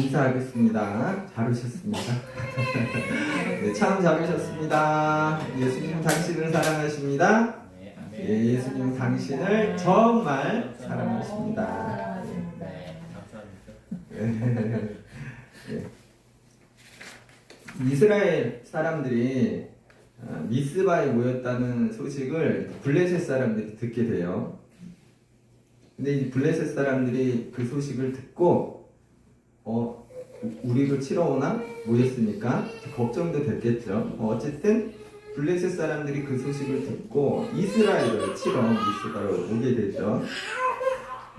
인사하겠습니다. 잘 오셨습니다. 네, 참 잘 오셨습니다. 예수님 당신을 사랑하십니다. 네, 예수님 당신을 정말 사랑하십니다. 네. 이스라엘 사람들이 미스바에 모였다는 소식을 블레셋 사람들이 듣게 돼요. 근데 이 블레셋 사람들이 그 소식을 듣고 우리를 치러 오나? 모였으니까 걱정도 됐겠죠. 어쨌든 블레셋 사람들이 그 소식을 듣고 이스라엘을 치러 미스바로 오게 되죠.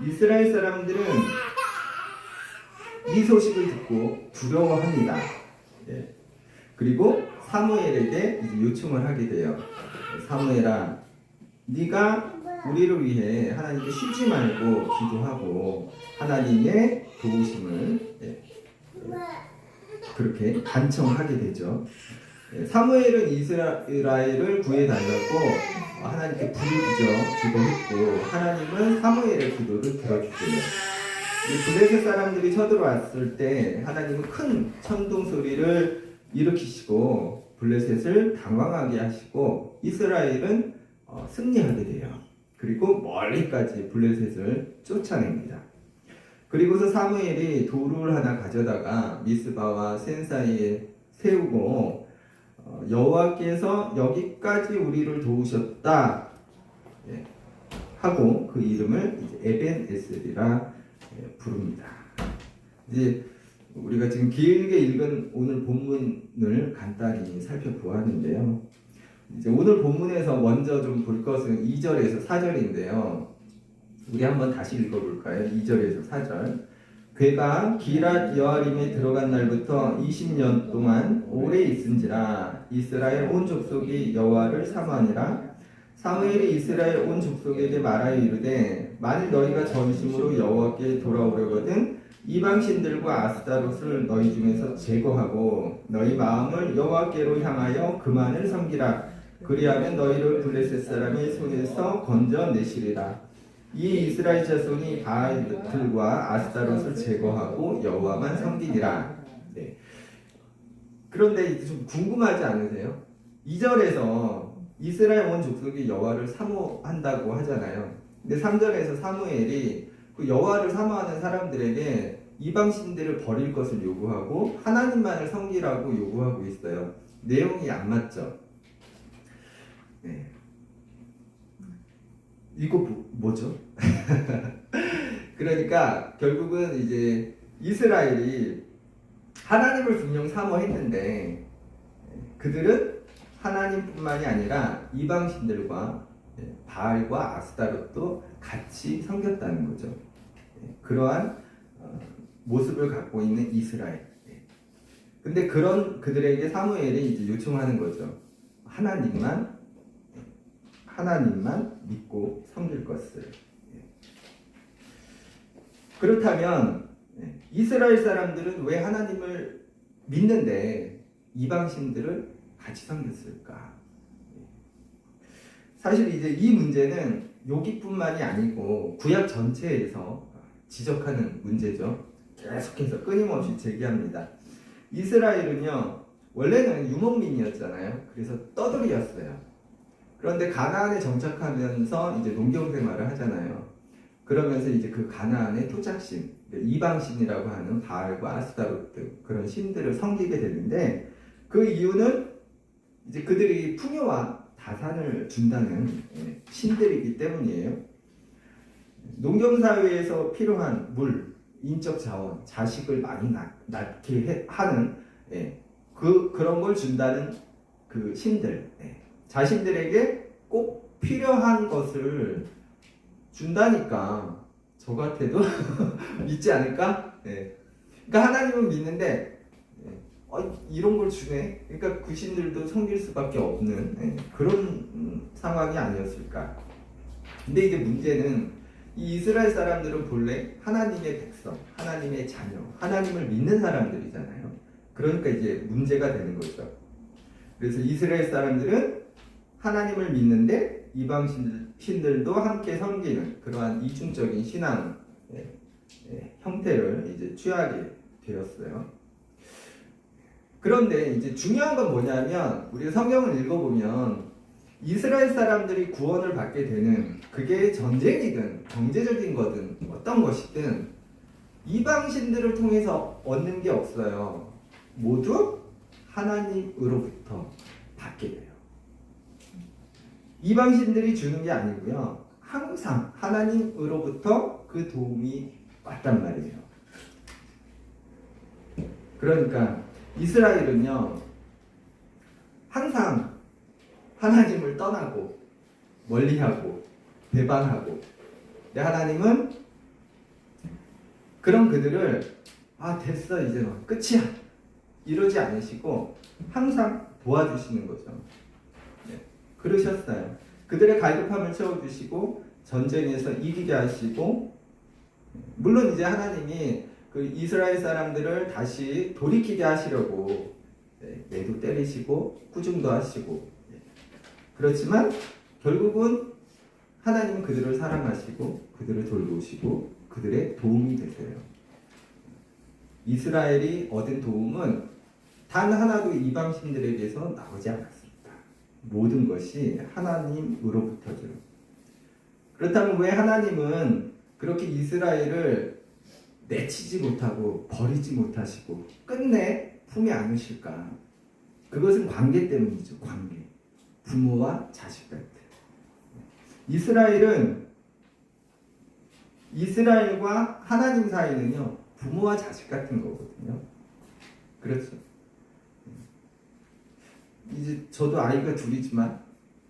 이스라엘 사람들은 이 소식을 듣고 두려워합니다. 예. 그리고 사무엘에게 이제 요청을 하게 돼요. 사무엘아, 네가 우리를 위해 하나님께 쉬지 말고 기도하고 하나님의 도우심을 그렇게 간청하게 되죠. 사무엘은 이스라엘을 구해달라고 하나님께 부르짖어 기도했고 하나님은 사무엘의 기도를 들어주세요. 블레셋 사람들이 쳐들어왔을 때 하나님은 큰 천둥 소리를 일으키시고 블레셋을 당황하게 하시고 이스라엘은 승리하게 돼요. 그리고 멀리까지 블레셋을 쫓아냅니다. 그리고서 사무엘이 돌을 하나 가져다가 미스바와 센 사이에 세우고 여호와께서 여기까지 우리를 도우셨다 하고 그 이름을 이제 에벤 에셀이라 부릅니다. 이제 우리가 지금 길게 읽은 오늘 본문을 간단히 살펴보았는데요. 이제 오늘 본문에서 먼저 좀 볼 것은 2절에서 4절인데요. 우리 한번 다시 읽어볼까요? 2절에서 4절. 괴가 기랏 여아림에 들어간 날부터 20년 동안 오래 있은지라 이스라엘 온 족속이 여호와를 사모하니라. 사무엘이 이스라엘 온 족속에게 말하여 이르되 만일 너희가 전심으로 여호와께 돌아오려거든 이방신들과 아스타롯을 너희 중에서 제거하고 너희 마음을 여호와께로 향하여 그만을 섬기라. 그리하면 너희를 블레셋 사람의 손에서 건져내시리라. 이 이스라엘 자손이 바알들과 아스타롯을 제거하고 여호와만 섬기니라. 네. 그런데 좀 궁금하지 않으세요? 2절에서 이스라엘 온 족속이 여호와를 사모한다고 하잖아요. 근데 3절에서 사무엘이 그 여호와를 사모하는 사람들에게 이방신들을 버릴 것을 요구하고 하나님만을 섬기라고 요구하고 있어요. 내용이 안 맞죠? 네. 이거 뭐죠? 그러니까 결국은 이제 이스라엘이 하나님을 분명 사모했는데 그들은 하나님뿐만이 아니라 이방신들과 바알과 아스타롯도 같이 섬겼다는 거죠. 그러한 모습을 갖고 있는 이스라엘. 근데 그런 그들에게 사무엘이 이제 요청하는 거죠. 하나님만 믿고 섬길 것을. 그렇다면 이스라엘 사람들은 왜 하나님을 믿는데 이방신들을 같이 섬겼을까? 사실 이제 이 문제는 여기뿐만이 아니고 구약 전체에서 지적하는 문제죠. 계속해서 끊임없이 제기합니다. 이스라엘은요 원래는 유목민이었잖아요. 그래서 떠돌이였어요. 그런데 가나안에 정착하면서 이제 농경 생활을 하잖아요. 그러면서 이제 그 가나안의 토착신, 이방신이라고 하는 바알과 아스타롯 등 그런 신들을 섬기게 되는데 그 이유는 이제 그들이 풍요와 다산을 준다는 신들이기 때문이에요. 농경사회에서 필요한 물, 인적 자원, 자식을 많이 낳게 하는 그런 걸 준다는 그 신들, 자신들에게 꼭 필요한 것을 준다니까 저 같아도 믿지 않을까? 그러니까 하나님은 믿는데 이런 걸 주네. 그러니까 그 신들도 섬길 수밖에 없는 그런 상황이 아니었을까. 근데 이제 문제는 이 이스라엘 사람들은 본래 하나님의 백성, 하나님의 자녀, 하나님을 믿는 사람들이잖아요. 그러니까 이제 문제가 되는 거죠. 그래서 이스라엘 사람들은 하나님을 믿는데 이방신들도 함께 섬기는 그러한 이중적인 신앙 형태를 이제 취하게 되었어요. 그런데 이제 중요한 건 뭐냐면 우리가 성경을 읽어보면 이스라엘 사람들이 구원을 받게 되는 그게 전쟁이든 경제적인 거든 어떤 것이든 이방신들을 통해서 얻는 게 없어요. 모두 하나님으로부터 받게 돼요. 이방신들이 주는 게 아니고요. 항상 하나님으로부터 그 도움이 왔단 말이에요. 그러니까 이스라엘은요. 항상 하나님을 떠나고 멀리하고 배반하고 근데 하나님은 그런 그들을 됐어 이제 끝이야 이러지 않으시고 항상 도와주시는 거죠. 네, 그러셨어요. 그들의 갈급함을 채워주시고 전쟁에서 이기게 하시고 물론 이제 하나님이 그 이스라엘 사람들을 다시 돌이키게 하시려고 매도 때리시고 꾸중도 하시고 그렇지만 결국은 하나님은 그들을 사랑하시고 그들을 돌보시고 그들의 도움이 되세요. 이스라엘이 얻은 도움은 단 하나도 이방신들에게서 나오지 않았습니다. 모든 것이 하나님으로부터죠. 그렇다면 왜 하나님은 그렇게 이스라엘을 내치지 못하고 버리지 못하시고 끝내 품에 안으실까? 그것은 관계 때문이죠. 관계. 부모와 자식 같은. 이스라엘과 하나님 사이는요. 부모와 자식 같은 거거든요. 그렇죠. 이제 저도 아이가 둘이지만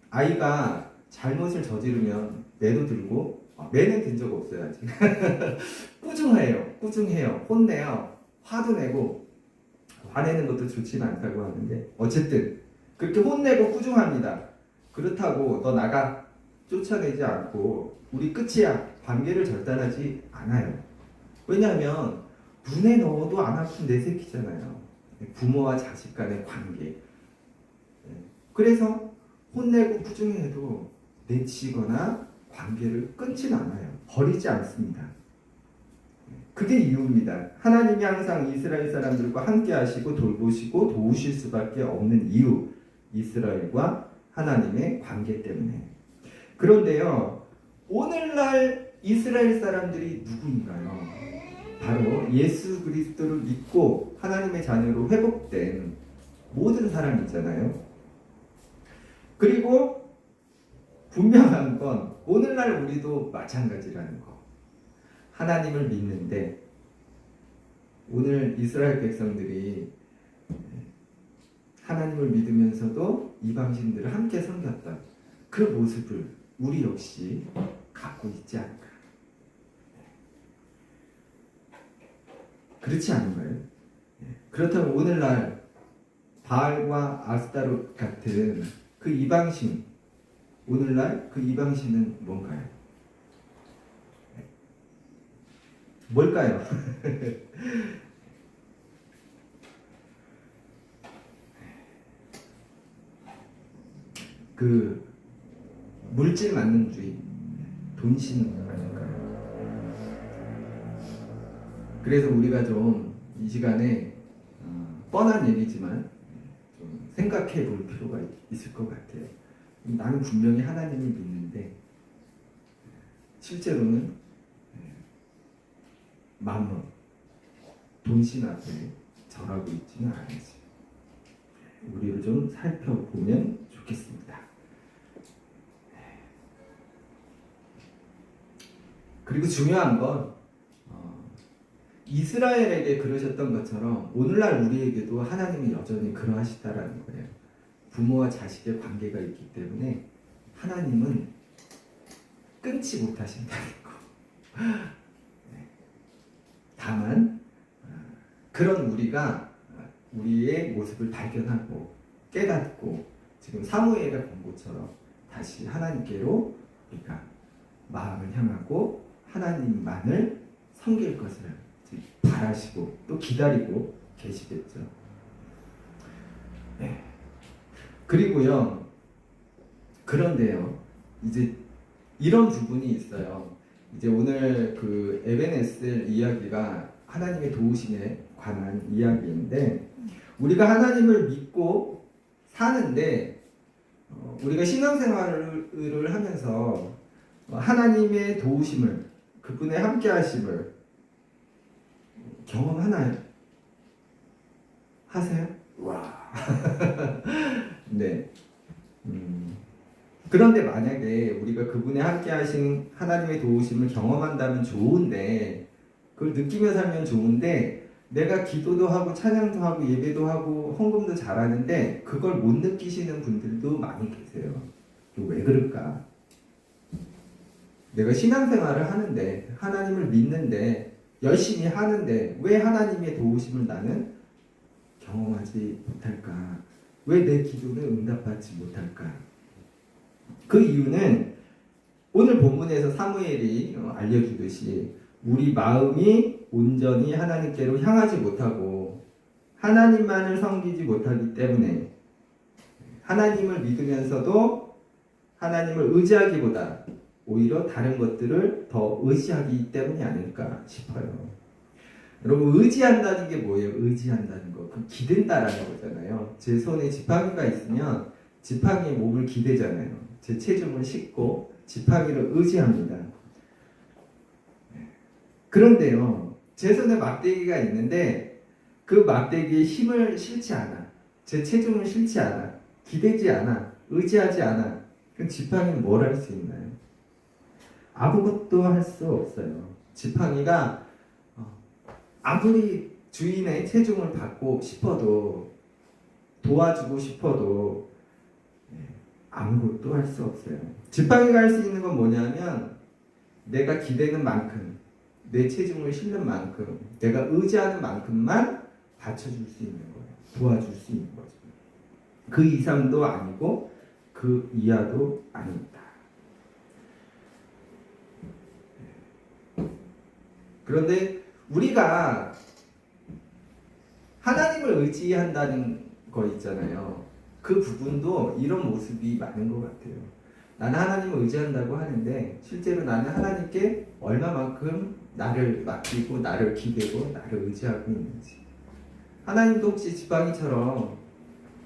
아이가 잘못을 저지르면 매도 들고 매는 든 적 없어요 아직. 꾸중해요, 혼내요, 화도 내고 화내는 것도 좋지는 않다고 하는데 어쨌든 그렇게 혼내고 꾸중합니다. 그렇다고 너 나가 쫓아내지 않고 우리 끝이야 관계를 절단하지 않아요. 왜냐하면 눈에 넣어도 안 아픈 내 새끼잖아요. 부모와 자식 간의 관계. 그래서 혼내고 꾸중해도 내치거나 관계를 끊진 않아요. 버리지 않습니다. 그게 이유입니다. 하나님이 항상 이스라엘 사람들과 함께 하시고 돌보시고 도우실 수밖에 없는 이유. 이스라엘과 하나님의 관계 때문에. 그런데요. 오늘날 이스라엘 사람들이 누구인가요? 바로 예수 그리스도를 믿고 하나님의 자녀로 회복된 모든 사람이잖아요. 그리고 분명한 건 오늘날 우리도 마찬가지라는 거. 하나님을 믿는데 오늘 이스라엘 백성들이 하나님을 믿으면서도 이방신들을 함께 섬겼던 그 모습을 우리 역시 갖고 있지 않을까. 그렇지 않은가요? 그렇다면 오늘날 바알과 아스타롯 같은 그 이방신, 오늘날 그 이방신은 뭔가요? 뭘까요? 그 물질 만능주의, 돈신 아닐까요? 그래서 우리가 좀 이 시간에 뻔한 얘기지만 좀 생각해 볼 필요가 있을 것 같아요. 나는 분명히 하나님을 믿는데 실제로는 만원, 돈신 앞에 절하고 있지는 않으지. 우리를 좀 살펴보면 좋겠습니다. 그리고 중요한 건 이스라엘에게 그러셨던 것처럼 오늘날 우리에게도 하나님이 여전히 그러하시다라는 거예요. 부모와 자식의 관계가 있기 때문에 하나님은 끊지 못하신다는 거. 다만 그런 우리가 우리의 모습을 발견하고 깨닫고 지금 사무엘의 권고처럼 다시 하나님께로 우리가 마음을 향하고 하나님만을 섬길 것을 바라시고 또 기다리고 계시겠죠. 네. 그리고요. 그런데요. 이제 이런 부분이 있어요. 이제 오늘 그 에벤에셀 이야기가 하나님의 도우심에 관한 이야기인데, 우리가 하나님을 믿고 사는데 우리가 신앙생활을 하면서 하나님의 도우심을, 그분의 함께하심을 경험하나요? 하세요? 와. 네. 그런데 만약에 우리가 그분의 함께하신 하나님의 도우심을 경험한다면 좋은데, 그걸 느끼며 살면 좋은데, 내가 기도도 하고 찬양도 하고 예배도 하고 헌금도 잘하는데 그걸 못 느끼시는 분들도 많이 계세요. 왜 그럴까? 내가 신앙생활을 하는데, 하나님을 믿는데, 열심히 하는데 왜 하나님의 도우심을 나는 경험하지 못할까? 왜 내 기도는 응답받지 못할까? 그 이유는 오늘 본문에서 사무엘이 알려주듯이 우리 마음이 온전히 하나님께로 향하지 못하고 하나님만을 섬기지 못하기 때문에, 하나님을 믿으면서도 하나님을 의지하기보다 오히려 다른 것들을 더 의지하기 때문이 아닐까 싶어요. 여러분, 의지한다는 게 뭐예요? 의지한다는 거, 그 기댄다라는 거잖아요. 제 손에 지팡이가 있으면 지팡이에 몸을 기대잖아요. 제 체중을 싣고 지팡이를 의지합니다. 그런데요, 제 손에 막대기가 있는데 그 막대기에 힘을 실지 않아, 제 체중을 실지 않아, 기대지 않아, 의지하지 않아. 그럼 지팡이는 뭘 할 수 있나요? 아무것도 할 수 없어요. 지팡이가 아무리 주인의 체중을 받고 싶어도, 도와주고 싶어도 아무것도 할 수 없어요. 지팡이가 할 수 있는 건 뭐냐면, 내가 기대는 만큼, 내 체중을 실는 만큼, 내가 의지하는 만큼만 받쳐줄 수 있는 거예요. 도와줄 수 있는 거죠. 그 이상도 아니고 그 이하도 아닙니다. 그런데 우리가 하나님을 의지한다는 거 있잖아요. 그 부분도 이런 모습이 많은 것 같아요. 나는 하나님을 의지한다고 하는데 실제로 나는 하나님께 얼마만큼 나를 맡기고 나를 기대고 나를 의지하고 있는지. 하나님도 혹시 지팡이처럼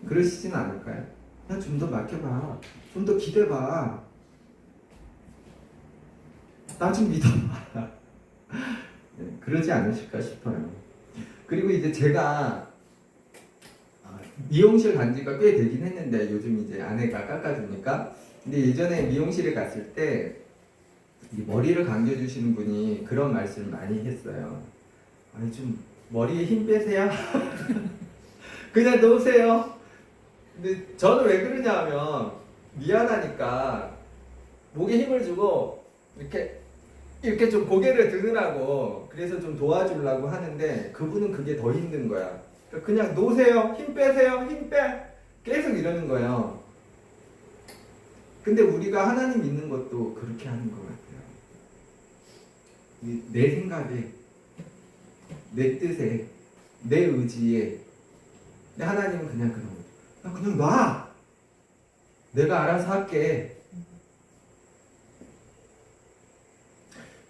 그러시진 않을까요? 야, 좀 더 맡겨봐, 좀 더 기대봐, 나 좀 믿어봐. 네, 그러지 않으실까 싶어요. 그리고 이제 제가 미용실 간 지가 꽤 되긴 했는데, 요즘 이제 아내가 깎아주니까. 근데 예전에 미용실에 갔을 때 이 머리를 감겨주시는 분이 그런 말씀을 많이 했어요. 아니, 좀 머리에 힘 빼세요. 그냥 놓으세요. 근데 저는 왜 그러냐 하면, 미안하니까 목에 힘을 주고 이렇게 좀 고개를 드느라고, 그래서 좀 도와주려고 하는데 그분은 그게 더 힘든 거야. 그냥 놓으세요, 힘 빼세요, 힘 빼, 계속 이러는 거예요. 근데 우리가 하나님 믿는 것도 그렇게 하는 것 같아요. 내 생각에, 내 뜻에, 내 의지에. 근데 하나님은 그냥 그런 거죠. 야, 그냥 놔, 내가 알아서 할게.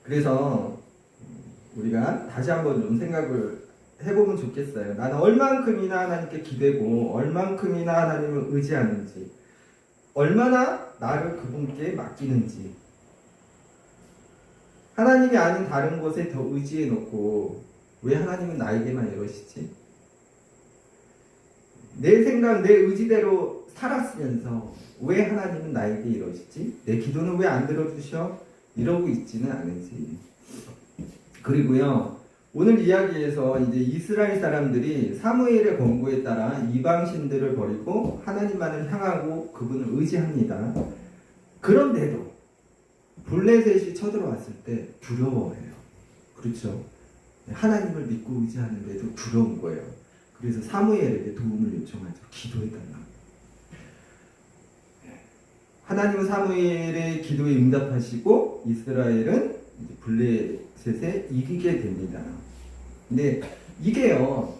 그래서 우리가 다시 한번 좀 생각을 해보면 좋겠어요. 나는 얼만큼이나 하나님께 기대고 얼만큼이나 하나님을 의지하는지, 얼마나 나를 그분께 맡기는지. 하나님이 아닌 다른 곳에 더 의지해 놓고 왜 하나님은 나에게만 이러시지? 내 생각, 내 의지대로 살았으면서 왜 하나님은 나에게 이러시지? 내 기도는 왜 안 들어주셔? 이러고 있지는 않은지. 그리고요, 오늘 이야기에서 이제 이스라엘 사람들이 사무엘의 권고에 따라 이방신들을 버리고 하나님만을 향하고 그분을 의지합니다. 그런데도 블레셋이 쳐들어왔을 때 두려워해요. 그렇죠? 하나님을 믿고 의지하는데도 두려운 거예요. 그래서 사무엘에게 도움을 요청하죠. 기도해달라. 하나님은 사무엘의 기도에 응답하시고 이스라엘은 블레셋에 이기게 됩니다. 근데 이게요,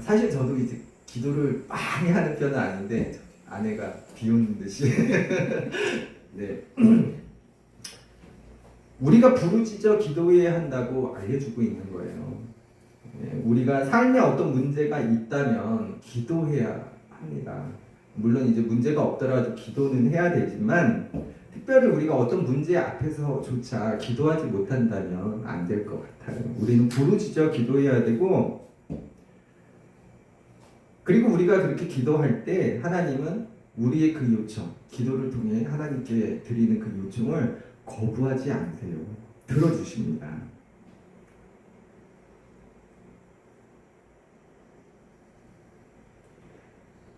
사실 저도 이제 기도를 많이 하는 편은 아닌데, 아내가 비웃는 듯이 네. 우리가 부르짖어 기도해야 한다고 알려주고 있는 거예요. 우리가 삶에 어떤 문제가 있다면 기도해야 합니다. 물론 이제 문제가 없더라도 기도는 해야 되지만 특별히 우리가 어떤 문제 앞에서조차 기도하지 못한다면 안 될 것 같아요. 우리는 부르짖어 기도해야 되고, 그리고 우리가 그렇게 기도할 때 하나님은 우리의 그 요청, 기도를 통해 하나님께 드리는 그 요청을 거부하지 않으세요. 들어주십니다.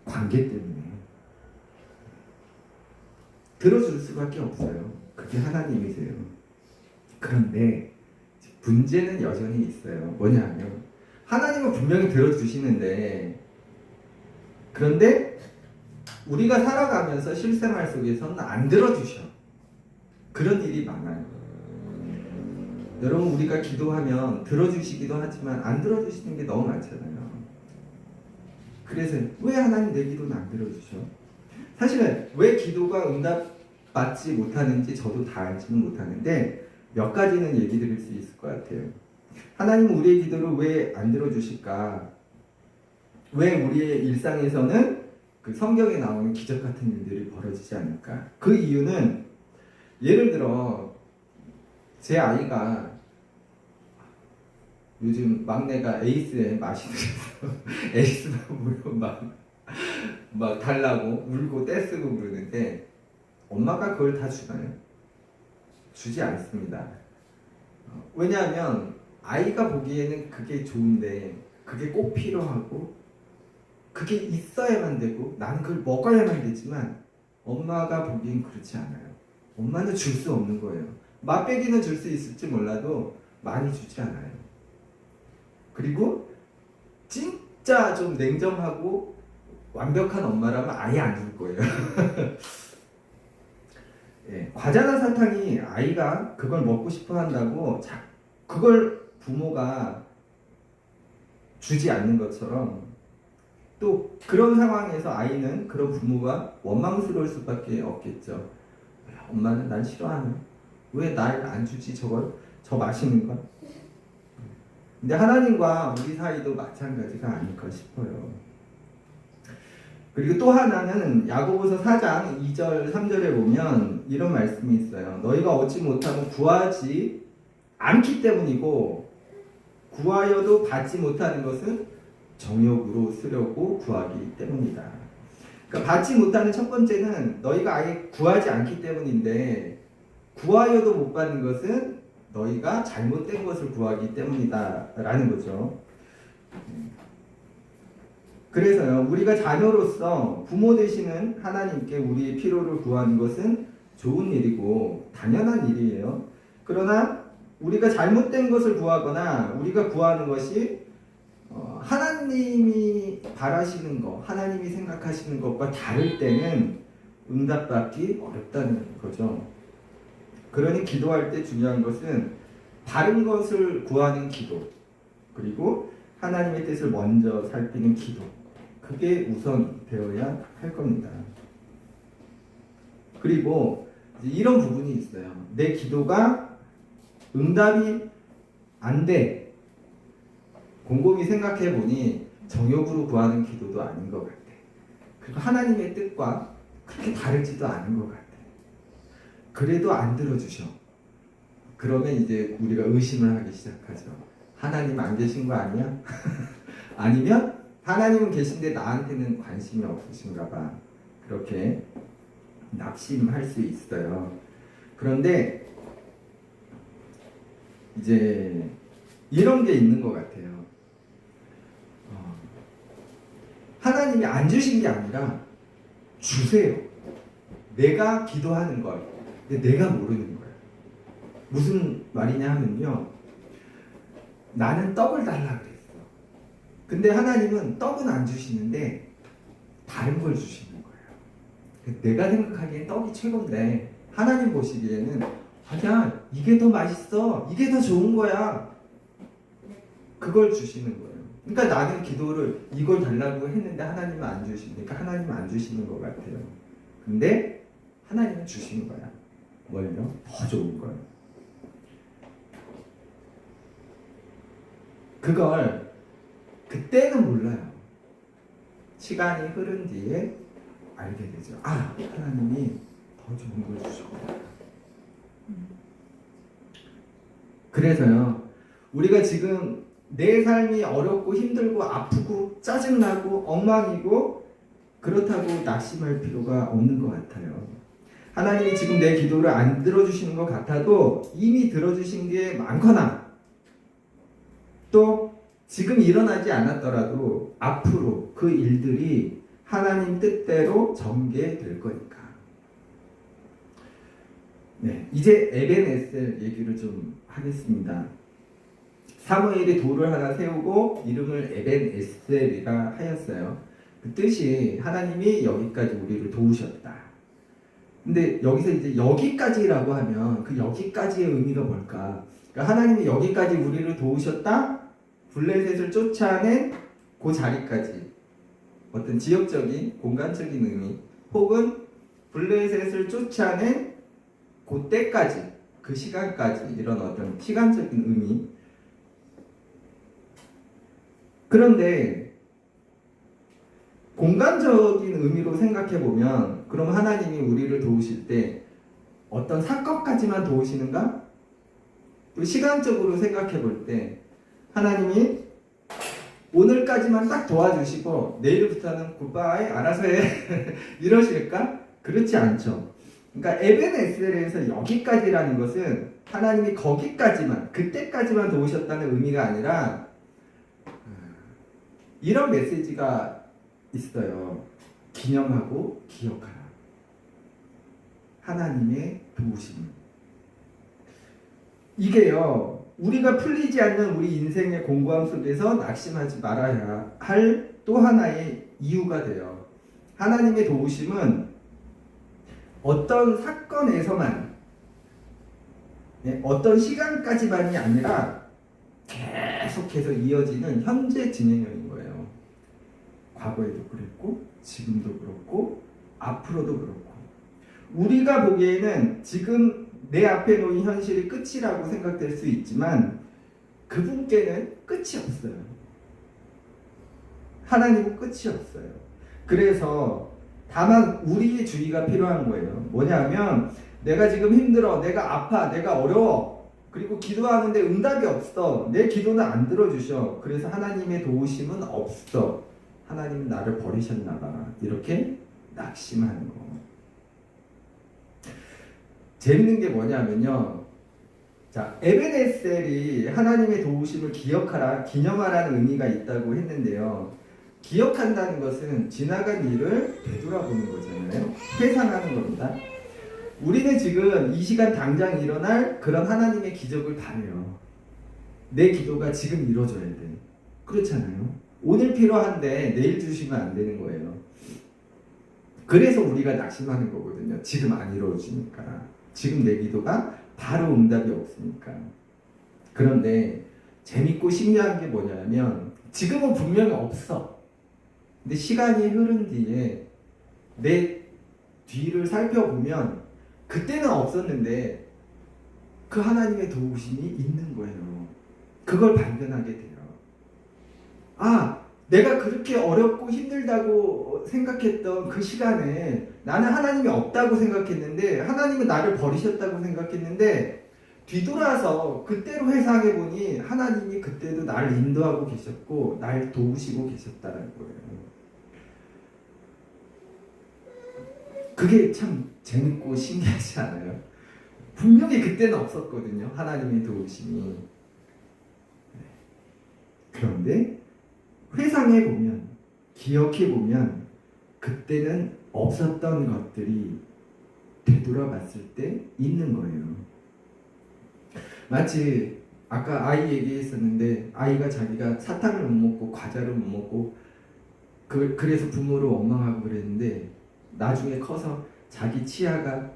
관계 때문에 들어줄 수밖에 없어요. 그게 하나님이세요. 그런데 문제는 여전히 있어요. 뭐냐면 하나님은 분명히 들어주시는데, 그런데 우리가 살아가면서 실생활 속에서는 안 들어주셔. 그런 일이 많아요. 여러분, 우리가 기도하면 들어주시기도 하지만 안 들어주시는 게 너무 많잖아요. 그래서 왜 하나님 내 기도는 안 들어주셔? 사실은 왜 기도가 응답받지 못하는지 저도 다 알지는 못하는데 몇 가지는 얘기 드릴 수 있을 것 같아요. 하나님은 우리의 기도를 왜 안 들어주실까? 왜 우리의 일상에서는 그 성경에 나오는 기적 같은 일들이 벌어지지 않을까? 그 이유는, 예를 들어 제 아이가 요즘 막내가 에이스에 맛이 들어서 에이스로 막 달라고 울고 떼쓰고 그러는데 엄마가 그걸 다 주나요? 주지 않습니다. 왜냐하면 아이가 보기에는 그게 좋은데 그게 꼭 필요하고 그게 있어야만 되고 나는 그걸 먹어야만 되지만 엄마가 보기엔 그렇지 않아요. 엄마는 줄 수 없는 거예요. 맛배기는 줄 수 있을지 몰라도 많이 주지 않아요. 그리고 진짜 좀 냉정하고 완벽한 엄마라면 아예 안 줄 거예요. 예, 과자나 사탕이 아이가 그걸 먹고 싶어 한다고 그걸 부모가 주지 않는 것처럼, 또 그런 상황에서 아이는 그런 부모가 원망스러울 수밖에 없겠죠. 엄마는 날 싫어하네. 왜 날 안 주지 저 맛있는 걸? 근데 하나님과 우리 사이도 마찬가지가 아닐까 싶어요. 그리고 또 하나는 야고보서 4장 2절 3절에 보면 이런 말씀이 있어요. 너희가 얻지 못하고 구하지 않기 때문이고 구하여도 받지 못하는 것은 정욕으로 쓰려고 구하기 때문이다. 그러니까 받지 못하는 첫 번째는 너희가 아예 구하지 않기 때문인데, 구하여도 못 받는 것은 너희가 잘못된 것을 구하기 때문이다 라는 거죠. 그래서요, 우리가 자녀로서 부모 되시는 하나님께 우리의 필요를 구하는 것은 좋은 일이고 당연한 일이에요. 그러나 우리가 잘못된 것을 구하거나 우리가 구하는 것이 하나님이 바라시는 것, 하나님이 생각하시는 것과 다를 때는 응답받기 어렵다는 거죠. 그러니 기도할 때 중요한 것은 바른 것을 구하는 기도, 그리고 하나님의 뜻을 먼저 살피는 기도, 그게 우선 되어야 할 겁니다. 그리고 이런 부분이 있어요. 내 기도가 응답이 안 돼. 곰곰이 생각해 보니 정욕으로 구하는 기도도 아닌 것 같아. 그리고 하나님의 뜻과 그렇게 다르지도 않은 것 같아. 그래도 안 들어주셔. 그러면 이제 우리가 의심을 하기 시작하죠. 하나님 안 계신 거 아니야? 아니면 하나님은 계신데 나한테는 관심이 없으신가 봐. 그렇게 낙심할 수 있어요. 그런데 이제 이런 게 있는 것 같아요. 하나님이 안 주신 게 아니라 주세요. 내가 기도하는 걸. 근데 내가 모르는 거예요. 무슨 말이냐 하면요, 나는 떡을 달라 그랬어. 근데 하나님은 떡은 안 주시는데 다른 걸 주시는 거예요. 내가 생각하기엔 떡이 최고인데 하나님 보시기에는 아니야, 이게 더 맛있어, 이게 더 좋은 거야, 그걸 주시는 거예요. 그러니까 나는 기도를 이걸 달라고 했는데 하나님은 안 주시니까 하나님은 안 주시는 것 같아요. 근데 하나님은 주시는 거야. 뭘요? 더 좋은 걸. 그걸 그때는 몰라요. 시간이 흐른 뒤에 알게 되죠. 아, 하나님이 더 좋은 걸 주셨구나. 그래서요, 우리가 지금 내 삶이 어렵고 힘들고 아프고 짜증나고 엉망이고 그렇다고 낙심할 필요가 없는 것 같아요. 하나님이 지금 내 기도를 안 들어주시는 것 같아도 이미 들어주신 게 많거나 또 지금 일어나지 않았더라도 앞으로 그 일들이 하나님 뜻대로 전개될 거니까. 네, 이제 에벤에셀 얘기를 좀 하겠습니다. 사무엘이 돌을 하나 세우고 이름을 에벤에셀이라 하였어요. 그 뜻이 하나님이 여기까지 우리를 도우셨다. 근데 여기서 이제 여기까지라고 하면 그 여기까지의 의미가 뭘까? 그러니까 하나님이 여기까지 우리를 도우셨다. 블레셋을 쫓아낸 그 자리까지 어떤 지역적인 공간적인 의미 혹은 블레셋을 쫓아낸 그 때까지 그 시간까지 이런 어떤 시간적인 의미. 그런데 공간적인 의미로 생각해 보면 그럼 하나님이 우리를 도우실 때 어떤 사건까지만 도우시는가? 또 시간적으로 생각해 볼 때 하나님이 오늘까지만 딱 도와주시고 내일부터는 굿바이 알아서 해 이러실까? 그렇지 않죠. 그러니까 에벤에셀에서 여기까지라는 것은 하나님이 거기까지만 그때까지만 도우셨다는 의미가 아니라 이런 메시지가 있어요. 기념하고 기억하라. 하나님의 도우심. 이게요, 우리가 풀리지 않는 우리 인생의 공고함 속에서 낙심하지 말아야 할 또 하나의 이유가 돼요. 하나님의 도우심은 어떤 사건에서만, 어떤 시간까지만이 아니라 계속해서 이어지는 현재 진행형인 거예요. 과거에도 그랬고, 지금도 그렇고, 앞으로도 그렇고. 우리가 보기에는 지금 내 앞에 놓인 현실이 끝이라고 생각될 수 있지만 그분께는 끝이 없어요. 하나님은 끝이 없어요. 그래서 다만 우리의 주의가 필요한 거예요. 뭐냐면 내가 지금 힘들어, 내가 아파, 내가 어려워. 그리고 기도하는데 응답이 없어. 내 기도는 안 들어주셔. 그래서 하나님의 도우심은 없어. 하나님은 나를 버리셨나 봐. 이렇게 낙심하는 거. 재밌는 게 뭐냐면요. 자, 에벤에셀이 하나님의 도우심을 기억하라, 기념하라는 의미가 있다고 했는데요. 기억한다는 것은 지나간 일을 되돌아보는 거잖아요. 회상하는 겁니다. 우리는 지금 이 시간 당장 일어날 그런 하나님의 기적을 바래요. 내 기도가 지금 이루어져야 돼. 그렇잖아요. 오늘 필요한데 내일 주시면 안 되는 거예요. 그래서 우리가 낙심하는 거거든요. 지금 안 이루어지니까. 지금 내 기도가 바로 응답이 없으니까. 그런데 재밌고 신기한 게 뭐냐면 지금은 분명히 없어. 근데 시간이 흐른 뒤에 내 뒤를 살펴보면 그때는 없었는데 그 하나님의 도우심이 있는 거예요. 그걸 발견하게 돼요. 아, 내가 그렇게 어렵고 힘들다고 생각했던 그 시간에 나는 하나님이 없다고 생각했는데 하나님은 나를 버리셨다고 생각했는데 뒤돌아서 그때로 회상해보니 하나님이 그때도 나를 인도하고 계셨고 날 도우시고 계셨다는 거예요. 그게 참 재밌고 신기하지 않아요? 분명히 그때는 없었거든요. 하나님의 도우심이. 그런데 회상해보면, 기억해보면 그때는 없었던 것들이 되돌아봤을 때 있는 거예요. 마치 아까 아이 얘기했었는데 아이가 자기가 사탕을 못 먹고 과자를 못 먹고 그래서 부모를 원망하고 그랬는데 나중에 커서 자기 치아가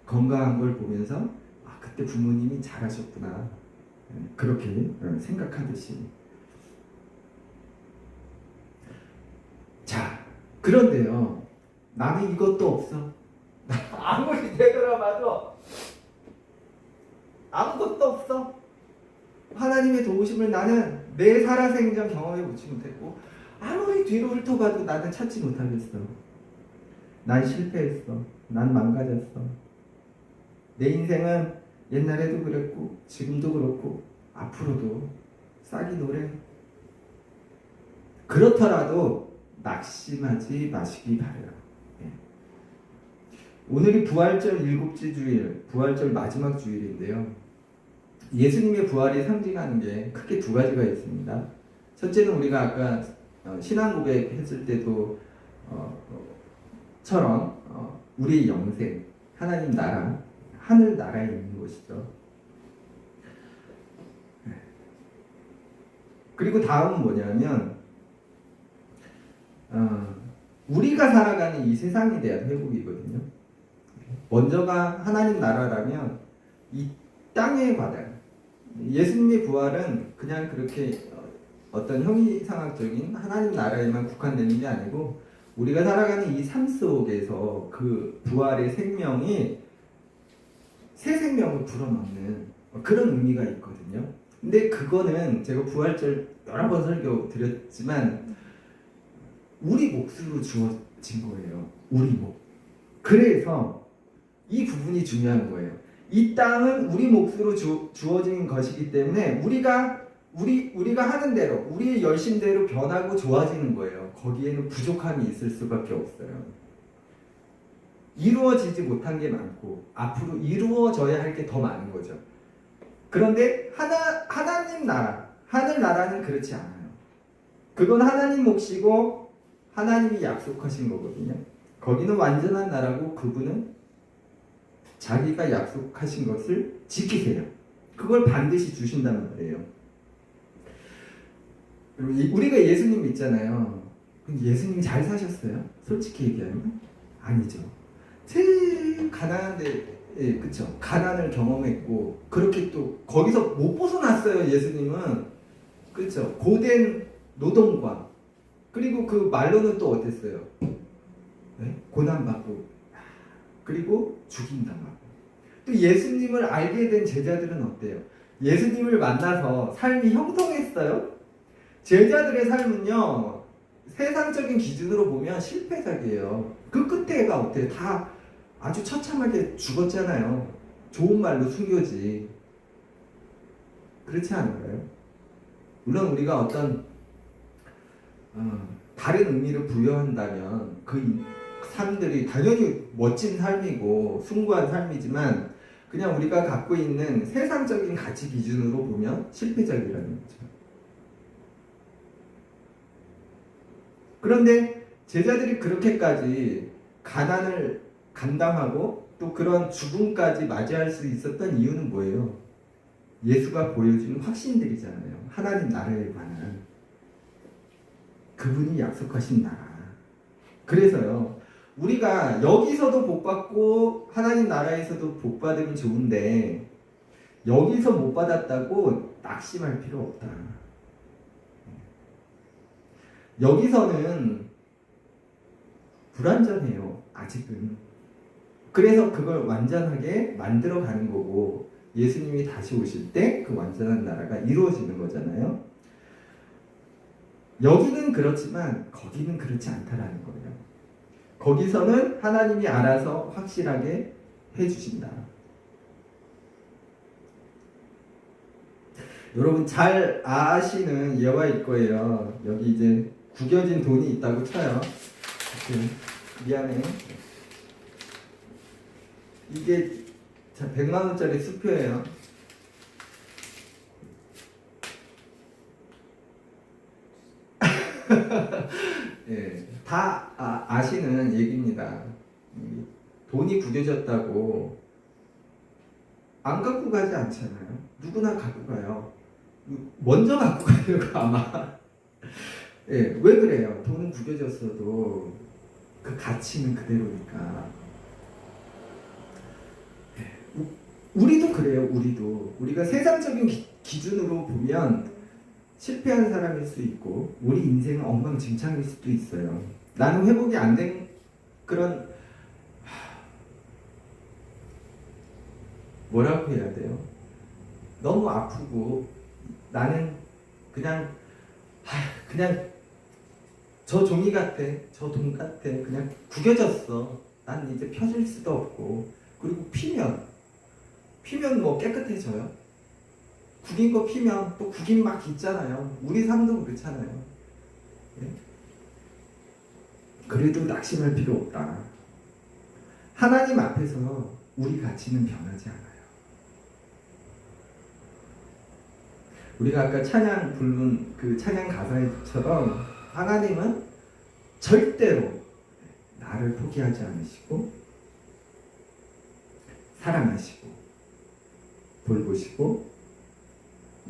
건강한 걸 보면서 아, 그때 부모님이 잘하셨구나. 그렇게 생각하듯이. 자, 그런데요, 나는 이것도 없어. 아무리 되돌아봐도 아무것도 없어. 하나님의 도우심을 나는 내 살아생전 경험해 보지 못했고 아무리 뒤로 훑어봐도 나는 찾지 못하겠어. 난 실패했어. 난 망가졌어. 내 인생은 옛날에도 그랬고 지금도 그렇고 앞으로도 싹이 노래. 그렇더라도 낙심하지 마시기 바래요. 예. 오늘이 부활절 일곱째 주일, 부활절 마지막 주일인데요. 예수님의 부활이 상징하는 게 크게 두 가지가 있습니다. 첫째는 우리가 아까 신앙 고백했을 때도 처럼 우리의 영생, 하나님 나라, 하늘 나라에 있는 것이죠. 그리고 다음은 뭐냐면 우리가 살아가는 이 세상에 대한 회복이거든요. 먼저가 하나님 나라라면 이 땅에 관한 예수님의 부활은 그냥 그렇게 어떤 형이상학적인 하나님 나라에만 국한되는 게 아니고 우리가 살아가는 이 삶 속에서 그 부활의 생명이 새 생명을 불어넣는 그런 의미가 있거든요. 근데 그거는 제가 부활절 여러 번 설교 드렸지만 우리 몫으로 주어진 거예요. 우리 몫. 그래서 이 부분이 중요한 거예요. 이 땅은 우리 몫으로 주어진 것이기 때문에 우리가 하는 대로 우리의 열심대로 변하고 좋아지는 거예요. 거기에는 부족함이 있을 수밖에 없어요. 이루어지지 못한 게 많고 앞으로 이루어져야 할 게 더 많은 거죠. 그런데 하나님 나라, 하늘 나라는 그렇지 않아요. 그건 하나님 몫이고 하나님이 약속하신 거거든요. 거기는 완전한 나라고 그분은 자기가 약속하신 것을 지키세요. 그걸 반드시 주신단 말이에요. 우리가 예수님 믿잖아요. 예수님이 잘 사셨어요? 솔직히 얘기하면 아니죠. 제일 가난한데, 예, 그쵸? 가난을 경험했고 그렇게 또 거기서 못 벗어났어요. 예수님은 그렇죠. 고된 노동과 그리고 그 말로는 또 어땠어요? 네? 고난받고 그리고 죽임당하고. 또 예수님을 알게 된 제자들은 어때요? 예수님을 만나서 삶이 형통했어요? 제자들의 삶은요, 세상적인 기준으로 보면 실패작이에요. 그 끝에가 어때요? 다 아주 처참하게 죽었잖아요. 좋은 말로 숨겨지. 그렇지 않을까요? 물론 우리가 어떤 다른 의미를 부여한다면 그 삶들이 당연히 멋진 삶이고 숭고한 삶이지만 그냥 우리가 갖고 있는 세상적인 가치 기준으로 보면 실패작이라는 거죠. 그런데 제자들이 그렇게까지 가난을 감당하고 또 그런 죽음까지 맞이할 수 있었던 이유는 뭐예요? 예수가 보여주는 확신들이잖아요. 하나님 나라에 관한 그분이 약속하신 나라. 그래서요, 우리가 여기서도 복받고 하나님 나라에서도 복받으면 좋은데 여기서 못 받았다고 낙심할 필요 없다. 여기서는 불완전해요. 아직은. 그래서 그걸 완전하게 만들어가는 거고 예수님이 다시 오실 때 그 완전한 나라가 이루어지는 거잖아요. 여기는 그렇지만 거기는 그렇지 않다라는 거예요. 거기서는 하나님이 알아서 확실하게 해주신다. 여러분 잘 아시는 예화일 거예요. 여기 이제 구겨진 돈이 있다고 쳐요. 미안해. 이게 100만 원짜리 수표예요. 예, 다 아시는 얘기입니다. 돈이 구겨졌다고 안 갖고 가지 않잖아요. 누구나 갖고 가요. 먼저 갖고 가요, 아마. 예, 왜 그래요? 돈은 구겨졌어도 그 가치는 그대로니까. 예, 우리도 그래요. 우리가 세상적인 기준으로 보면 실패한 사람일 수 있고 우리 인생은 엉망진창일 수도 있어요. 나는 회복이 안 된 그런 뭐라고 해야 돼요? 너무 아프고 나는 그냥 저 종이 같아, 저 돈 같아, 그냥 구겨졌어. 난 이제 펴질 수도 없고. 그리고 피면 뭐 깨끗해져요? 구긴 거 피면 또 구긴 막 있잖아요. 우리 삶도 그렇잖아요. 예? 그래도 낙심할 필요 없다. 하나님 앞에서 우리 가치는 변하지 않아요. 우리가 아까 찬양 부른 그 찬양 가사처럼 하나님은 절대로 나를 포기하지 않으시고 사랑하시고 돌보시고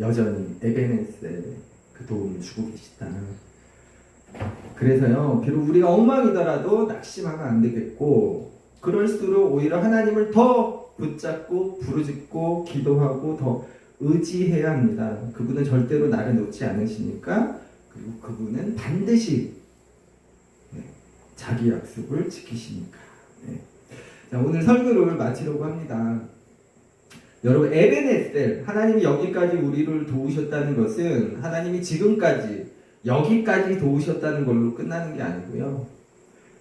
여전히 에베네셀 그 도움을 주고 계시다. 그래서요, 비록 우리가 엉망이더라도 낙심하면 안 되겠고, 그럴수록 오히려 하나님을 더 붙잡고 부르짖고 기도하고 더 의지해야 합니다. 그분은 절대로 나를 놓지 않으시니까. 그리고 그분은 반드시 자기 약속을 지키시니까. 자, 오늘 설교를 마치려고 합니다. 여러분, 에베네셀, 하나님이 여기까지 우리를 도우셨다는 것은 하나님이 지금까지 여기까지 도우셨다는 걸로 끝나는 게 아니고요.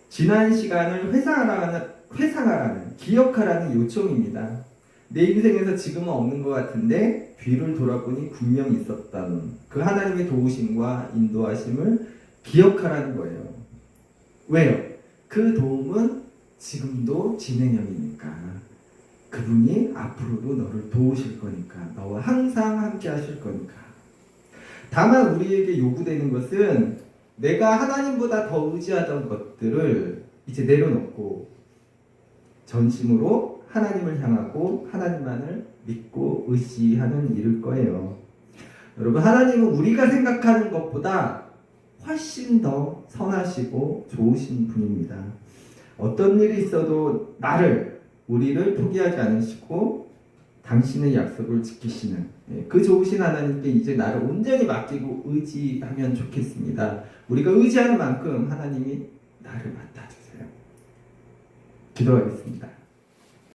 지난 시간을 회상하라는, 기억하라는 요청입니다. 내 인생에서 지금은 없는 것 같은데 뒤를 돌아보니 분명히 있었던 그 하나님의 도우심과 인도하심을 기억하라는 거예요. 왜요? 그 도움은 지금도 진행형이니까. 그분이 앞으로도 너를 도우실 거니까. 너와 항상 함께 하실 거니까. 다만 우리에게 요구되는 것은 내가 하나님보다 더 의지하던 것들을 이제 내려놓고 전심으로 하나님을 향하고 하나님만을 믿고 의지하는 일일 거예요. 여러분, 하나님은 우리가 생각하는 것보다 훨씬 더 선하시고 좋으신 분입니다. 어떤 일이 있어도 우리를 포기하지 않으시고 당신의 약속을 지키시는 그 좋으신 하나님께 이제 나를 온전히 맡기고 의지하면 좋겠습니다. 우리가 의지하는 만큼 하나님이 나를 맡아주세요. 기도하겠습니다.